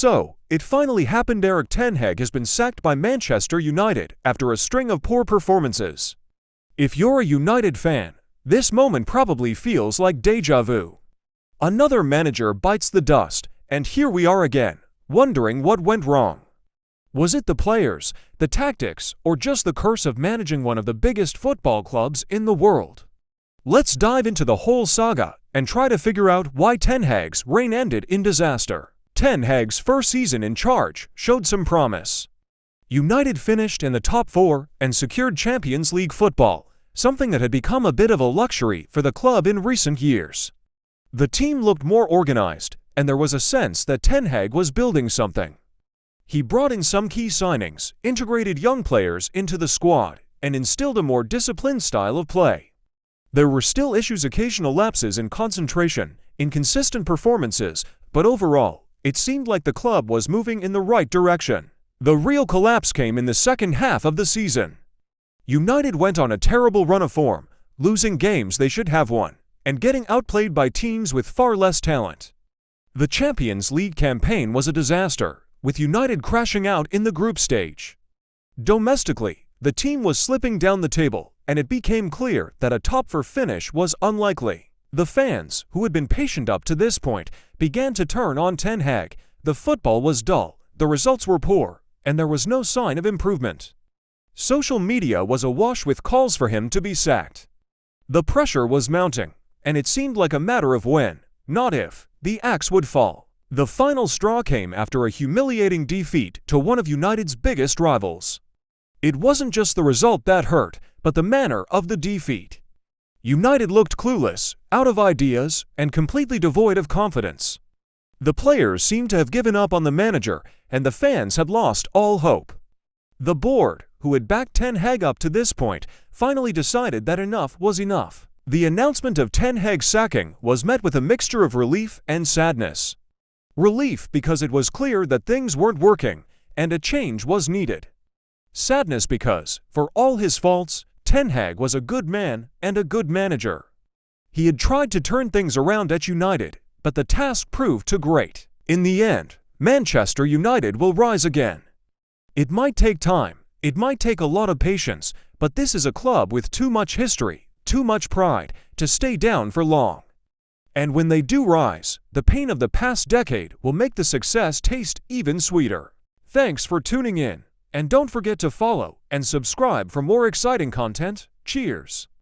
So, it finally happened. Erik ten Hag has been sacked by Manchester United after a string of poor performances. If you're a United fan, this moment probably feels like déjà vu. Another manager bites the dust, and here we are again, wondering what went wrong. Was it the players, the tactics, or just the curse of managing one of the biggest football clubs in the world? Let's dive into the whole saga and try to figure out why Ten Hag's reign ended in disaster. Ten Hag's first season in charge showed some promise. United finished in the top 4 and secured Champions League football, something that had become a bit of a luxury for the club in recent years. The team looked more organized, and there was a sense that Ten Hag was building something. He brought in some key signings, integrated young players into the squad, and instilled a more disciplined style of play. There were still issues, occasional lapses in concentration, inconsistent performances, but overall, it seemed like the club was moving in the right direction. The real collapse came in the second half of the season. United went on a terrible run of form, losing games they should have won, and getting outplayed by teams with far less talent. The Champions League campaign was a disaster, with United crashing out in the group stage. Domestically, the team was slipping down the table, and it became clear that a top-4 finish was unlikely. The fans, who had been patient up to this point, began to turn on Ten Hag. The football was dull, the results were poor, and there was no sign of improvement. Social media was awash with calls for him to be sacked. The pressure was mounting, and it seemed like a matter of when, not if, the axe would fall. The final straw came after a humiliating defeat to one of United's biggest rivals. It wasn't just the result that hurt, but the manner of the defeat. United looked clueless, out of ideas, and completely devoid of confidence. The players seemed to have given up on the manager, and the fans had lost all hope. The board, who had backed Ten Hag up to this point, finally decided that enough was enough. The announcement of Ten Hag's sacking was met with a mixture of relief and sadness. Relief because it was clear that things weren't working, and a change was needed. Sadness because, for all his faults, Ten Hag was a good man and a good manager. He had tried to turn things around at United, but the task proved too great. In the end, Manchester United will rise again. It might take time, it might take a lot of patience, but this is a club with too much history, too much pride, to stay down for long. And when they do rise, the pain of the past decade will make the success taste even sweeter. Thanks for tuning in, and don't forget to follow and subscribe for more exciting content. Cheers!